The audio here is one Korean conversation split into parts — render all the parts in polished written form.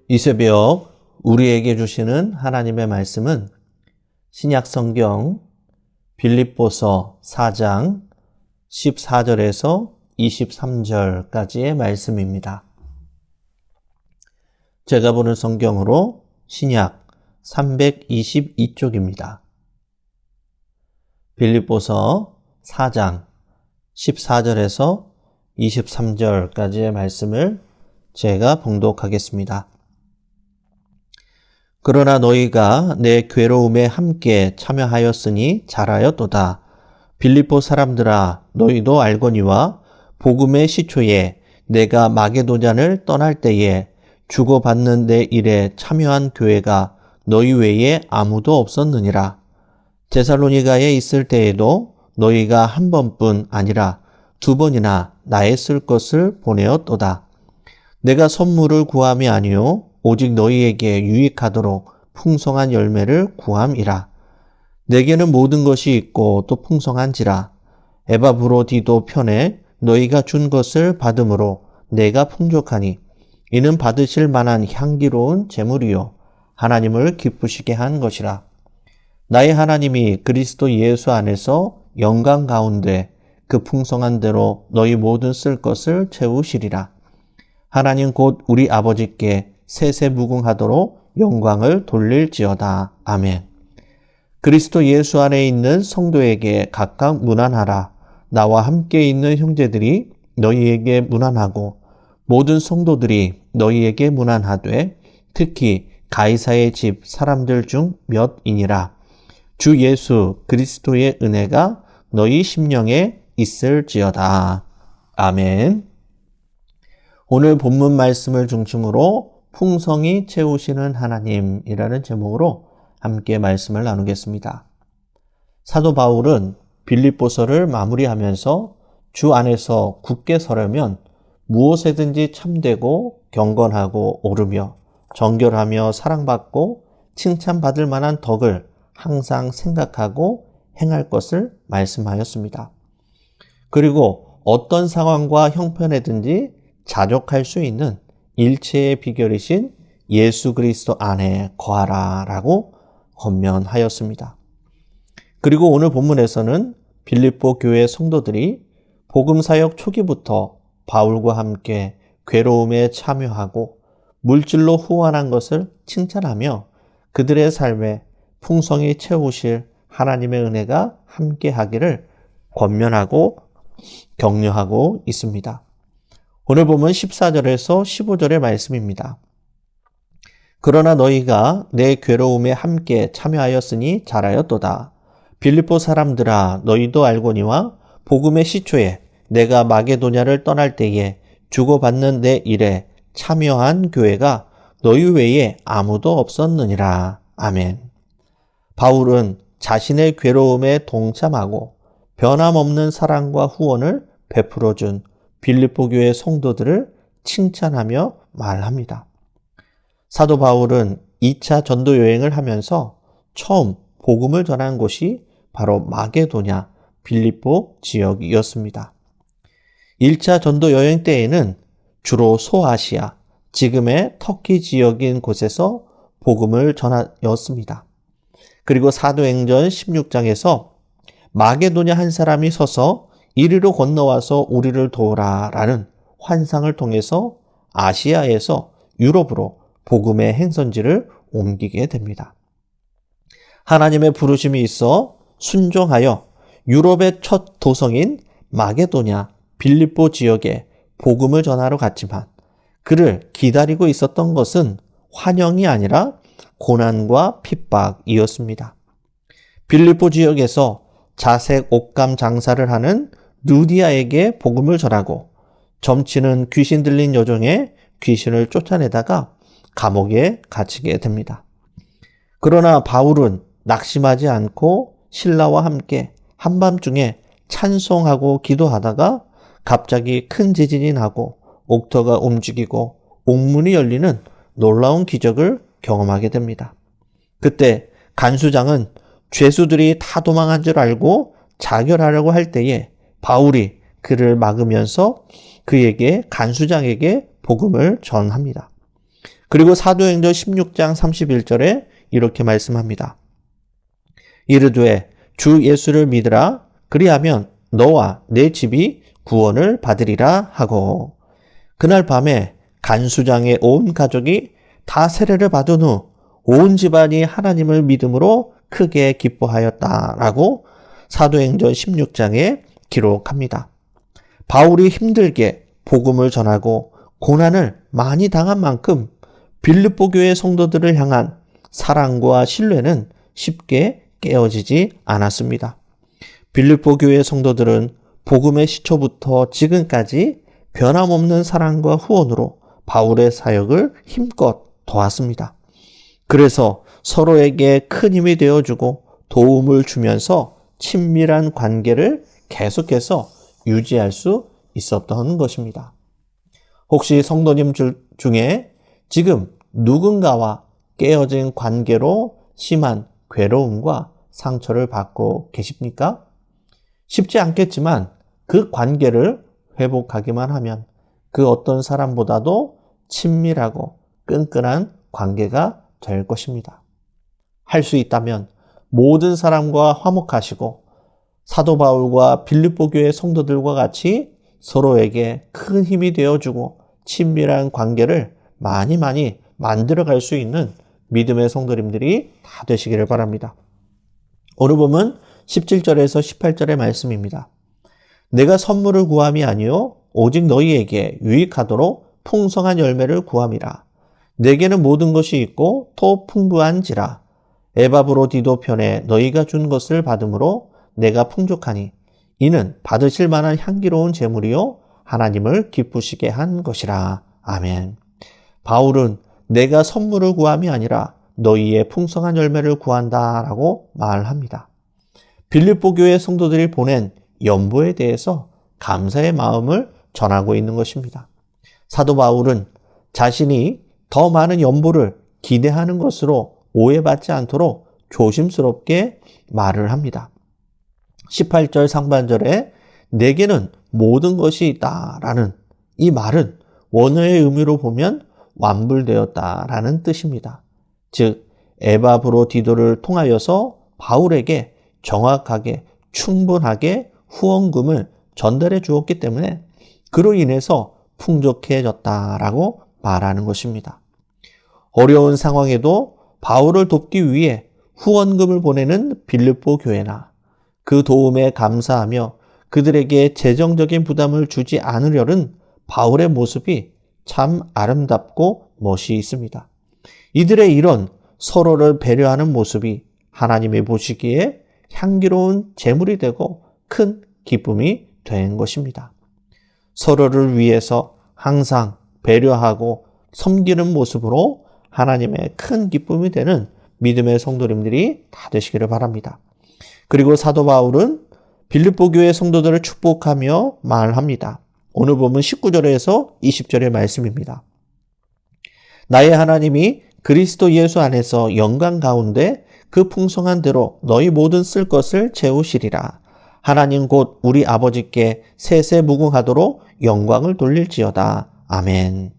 이 새벽 우리에게 주시는 하나님의 말씀은 신약성경 빌립보서 4장 14절에서 23절까지의 말씀입니다. 제가 보는 성경으로 신약 322쪽입니다. 빌립보서 4장 14절에서 23절까지의 말씀을 제가 봉독하겠습니다. 그러나 너희가 내 괴로움에 함께 참여하였으니 잘하였도다. 빌립보 사람들아, 너희도 알거니와 복음의 시초에 내가 마게도냐를 떠날 때에 주고받는 내 일에 참여한 교회가 너희 외에 아무도 없었느니라. 데살로니가에 있을 때에도 너희가 한 번뿐 아니라 두 번이나 나의 쓸 것을 보내었도다. 내가 선물을 구함이 아니요 오직 너희에게 유익하도록 풍성한 열매를 구함이라. 내게는 모든 것이 있고 또 풍성한지라. 에바브로디도 편에 너희가 준 것을 받음으로 내가 풍족하니 이는 받으실 만한 향기로운 제물이요 하나님을 기쁘시게 한 것이라. 나의 하나님이 그리스도 예수 안에서 영광 가운데 그 풍성한 대로 너희 모든 쓸 것을 채우시리라. 하나님 곧 우리 아버지께 세세무궁하도록 영광을 돌릴지어다. 아멘. 그리스도 예수 안에 있는 성도에게 각각 문안하라. 나와 함께 있는 형제들이 너희에게 문안하고 모든 성도들이 너희에게 문안하되 특히 가이사의 집 사람들 중 몇이니라. 주 예수 그리스도의 은혜가 너희 심령에 있을지어다. 아멘. 오늘 본문 말씀을 중심으로 풍성히 채우시는 하나님이라는 제목으로 함께 말씀을 나누겠습니다. 사도 바울은 빌립보서를 마무리하면서 주 안에서 굳게 서려면 무엇에든지 참되고 경건하고 옳으며 정결하며 사랑받고 칭찬받을 만한 덕을 항상 생각하고 행할 것을 말씀하였습니다. 그리고 어떤 상황과 형편에든지 자족할 수 있는 일체의 비결이신 예수 그리스도 안에 거하라 라고 권면하였습니다. 그리고 오늘 본문에서는 빌립보 교회 성도들이 복음 사역 초기부터 바울과 함께 괴로움에 참여하고 물질로 후원한 것을 칭찬하며 그들의 삶에 풍성히 채우실 하나님의 은혜가 함께하기를 권면하고 격려하고 있습니다. 오늘 보면 14절에서 15절의 말씀입니다. 그러나 너희가 내 괴로움에 함께 참여하였으니 잘하였도다. 빌립보 사람들아, 너희도 알거니와 복음의 시초에 내가 마게도냐를 떠날 때에 주고받는 내 일에 참여한 교회가 너희 외에 아무도 없었느니라. 아멘. 바울은 자신의 괴로움에 동참하고 변함없는 사랑과 후원을 베풀어준 빌립보 교회 성도들을 칭찬하며 말합니다. 사도 바울은 2차 전도 여행을 하면서 처음 복음을 전한 곳이 바로 마게도냐 빌립보 지역이었습니다. 1차 전도 여행 때에는 주로 소아시아, 지금의 터키 지역인 곳에서 복음을 전하였습니다. 그리고 사도행전 16장에서 마게도냐 한 사람이 서서 이리로 건너와서 우리를 도우라 라는 환상을 통해서 아시아에서 유럽으로 복음의 행선지를 옮기게 됩니다. 하나님의 부르심이 있어 순종하여 유럽의 첫 도성인 마게도냐 빌립보 지역에 복음을 전하러 갔지만 그를 기다리고 있었던 것은 환영이 아니라 고난과 핍박이었습니다. 빌립보 지역에서 자색 옷감 장사를 하는 루디아에게 복음을 전하고 점치는 귀신 들린 여종의 귀신을 쫓아내다가 감옥에 갇히게 됩니다. 그러나 바울은 낙심하지 않고 신라와 함께 한밤중에 찬송하고 기도하다가 갑자기 큰 지진이 나고 옥터가 움직이고 옥문이 열리는 놀라운 기적을 경험하게 됩니다. 그때 간수장은 죄수들이 다 도망한 줄 알고 자결하려고 할 때에 바울이 그를 막으면서 그에게 간수장에게 복음을 전합니다. 그리고 사도행전 16장 31절에 이렇게 말씀합니다. 이르되 주 예수를 믿으라. 그리하면 너와 내 집이 구원을 받으리라 하고, 그날 밤에 간수장의 온 가족이 다 세례를 받은 후 온 집안이 하나님을 믿음으로 크게 기뻐하였다라고 사도행전 16장에 기록합니다. 바울이 힘들게 복음을 전하고 고난을 많이 당한 만큼 빌립보 교회 성도들을 향한 사랑과 신뢰는 쉽게 깨어지지 않았습니다. 빌립보 교회 성도들은 복음의 시초부터 지금까지 변함없는 사랑과 후원으로 바울의 사역을 힘껏 도왔습니다. 그래서 서로에게 큰 힘이 되어주고 도움을 주면서 친밀한 관계를 계속해서 유지할 수 있었던 것입니다. 혹시 성도님 중에 지금 누군가와 깨어진 관계로 심한 괴로움과 상처를 받고 계십니까? 쉽지 않겠지만 그 관계를 회복하기만 하면 그 어떤 사람보다도 친밀하고 끈끈한 관계가 될 것입니다. 할 수 있다면 모든 사람과 화목하시고 사도 바울과 빌립보 교회 성도들과 같이 서로에게 큰 힘이 되어주고 친밀한 관계를 많이 만들어갈 수 있는 믿음의 성도님들이 다 되시기를 바랍니다. 오늘 보면 17절에서 18절의 말씀입니다. 내가 선물을 구함이 아니요 오직 너희에게 유익하도록 풍성한 열매를 구함이라. 내게는 모든 것이 있고 또 풍부한지라. 에바브로디도 편에 너희가 준 것을 받음으로 내가 풍족하니 이는 받으실 만한 향기로운 제물이요 하나님을 기쁘시게 한 것이라. 아멘. 바울은 내가 선물을 구함이 아니라 너희의 풍성한 열매를 구한다라고 말합니다. 빌립보 교회 성도들이 보낸 연보에 대해서 감사의 마음을 전하고 있는 것입니다. 사도 바울은 자신이 더 많은 연보를 기대하는 것으로 오해받지 않도록 조심스럽게 말을 합니다. 18절 상반절에 내게는 모든 것이 있다라는 이 말은 원어의 의미로 보면 완불되었다라는 뜻입니다. 즉 에바브로디도를 통하여서 바울에게 정확하게 충분하게 후원금을 전달해 주었기 때문에 그로 인해서 풍족해졌다라고 말하는 것입니다. 어려운 상황에도 바울을 돕기 위해 후원금을 보내는 빌립보 교회나 그 도움에 감사하며 그들에게 재정적인 부담을 주지 않으려는 바울의 모습이 참 아름답고 멋이 있습니다. 이들의 이런 서로를 배려하는 모습이 하나님이 보시기에 향기로운 제물이 되고 큰 기쁨이 된 것입니다. 서로를 위해서 항상 배려하고 섬기는 모습으로 하나님의 큰 기쁨이 되는 믿음의 성도님들이 다 되시기를 바랍니다. 그리고 사도 바울은 빌립보 교회 성도들을 축복하며 말합니다. 오늘 보면 19절에서 20절의 말씀입니다. 나의 하나님이 그리스도 예수 안에서 영광 가운데 그 풍성한 대로 너희 모든 쓸 것을 채우시리라. 하나님 곧 우리 아버지께 세세무궁하도록 영광을 돌릴지어다. 아멘.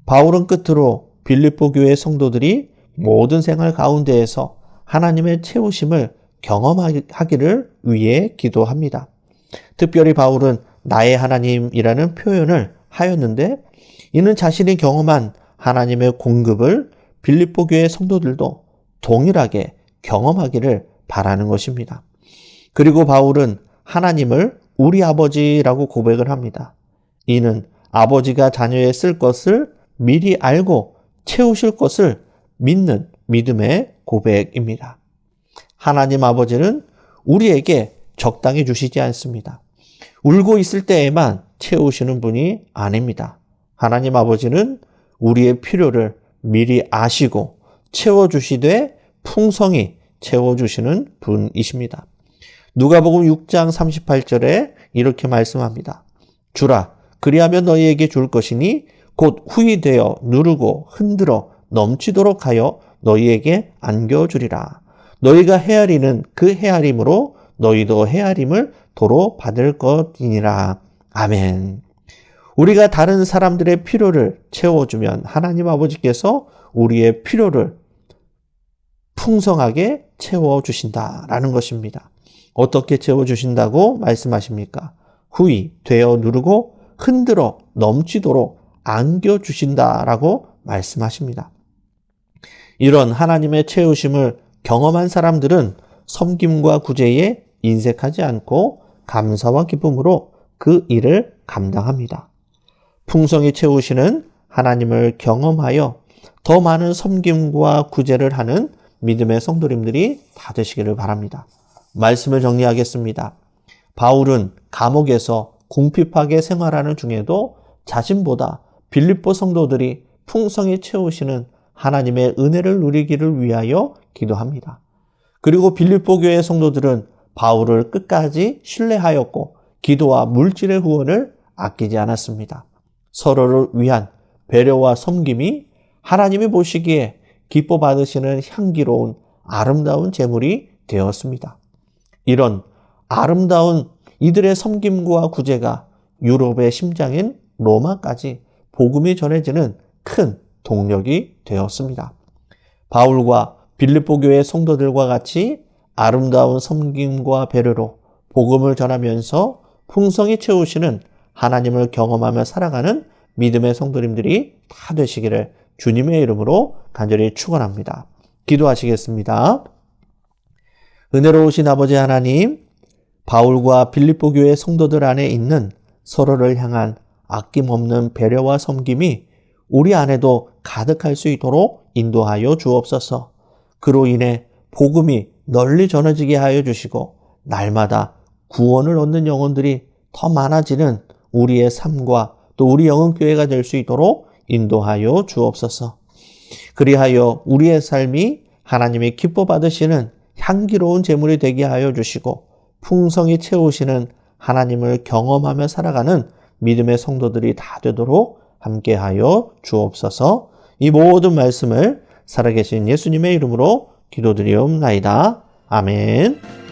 바울은 끝으로 빌립보 교회 성도들이 모든 생활 가운데에서 하나님의 채우심을 경험하기를 위해 기도합니다. 특별히 바울은 나의 하나님이라는 표현을 하였는데 이는 자신이 경험한 하나님의 공급을 빌립보 교회 성도들도 동일하게 경험하기를 바라는 것입니다. 그리고 바울은 하나님을 우리 아버지라고 고백을 합니다. 이는 아버지가 자녀의 쓸 것을 미리 알고 채우실 것을 믿는 믿음의 고백입니다. 하나님 아버지는 우리에게 적당히 주시지 않습니다. 울고 있을 때에만 채우시는 분이 아닙니다. 하나님 아버지는 우리의 필요를 미리 아시고 채워주시되 풍성히 채워주시는 분이십니다. 누가복음 6장 38절에 이렇게 말씀합니다. 주라, 그리하면 너희에게 줄 것이니 곧 후히 되어 누르고 흔들어 넘치도록 하여 너희에게 안겨주리라. 너희가 헤아리는 그 헤아림으로 너희도 헤아림을 도로 받을 것이니라. 아멘. 우리가 다른 사람들의 필요를 채워주면 하나님 아버지께서 우리의 필요를 풍성하게 채워주신다라는 것입니다. 어떻게 채워주신다고 말씀하십니까? 후히 되어 누르고 흔들어 넘치도록 안겨주신다라고 말씀하십니다. 이런 하나님의 채우심을 경험한 사람들은 섬김과 구제에 인색하지 않고 감사와 기쁨으로 그 일을 감당합니다. 풍성히 채우시는 하나님을 경험하여 더 많은 섬김과 구제를 하는 믿음의 성도님들이 다 되시기를 바랍니다. 말씀을 정리하겠습니다. 바울은 감옥에서 궁핍하게 생활하는 중에도 자신보다 빌립보 성도들이 풍성히 채우시는 하나님의 은혜를 누리기를 위하여 기도합니다. 그리고 빌립보 교회 성도들은 바울을 끝까지 신뢰하였고 기도와 물질의 후원을 아끼지 않았습니다. 서로를 위한 배려와 섬김이 하나님이 보시기에 기뻐 받으시는 향기로운 아름다운 제물이 되었습니다. 이런 아름다운 이들의 섬김과 구제가 유럽의 심장인 로마까지 복음이 전해지는 큰 동력이 되었습니다. 바울과 빌립보 교회 성도들과 같이 아름다운 섬김과 배려로 복음을 전하면서 풍성히 채우시는 하나님을 경험하며 살아가는 믿음의 성도님들이 다 되시기를 주님의 이름으로 간절히 축원합니다. 기도하시겠습니다. 은혜로우신 아버지 하나님, 바울과 빌립보 교회 성도들 안에 있는 서로를 향한 아낌없는 배려와 섬김이 우리 안에도 가득할 수 있도록 인도하여 주옵소서. 그로 인해 복음이 널리 전해지게 하여 주시고 날마다 구원을 얻는 영혼들이 더 많아지는 우리의 삶과 또 우리 영혼교회가 될 수 있도록 인도하여 주옵소서. 그리하여 우리의 삶이 하나님이 기뻐 받으시는 향기로운 제물이 되게 하여 주시고 풍성히 채우시는 하나님을 경험하며 살아가는 믿음의 성도들이 다 되도록 함께하여 주옵소서. 이 모든 말씀을 살아계신 예수님의 이름으로 기도드리옵나이다. 아멘.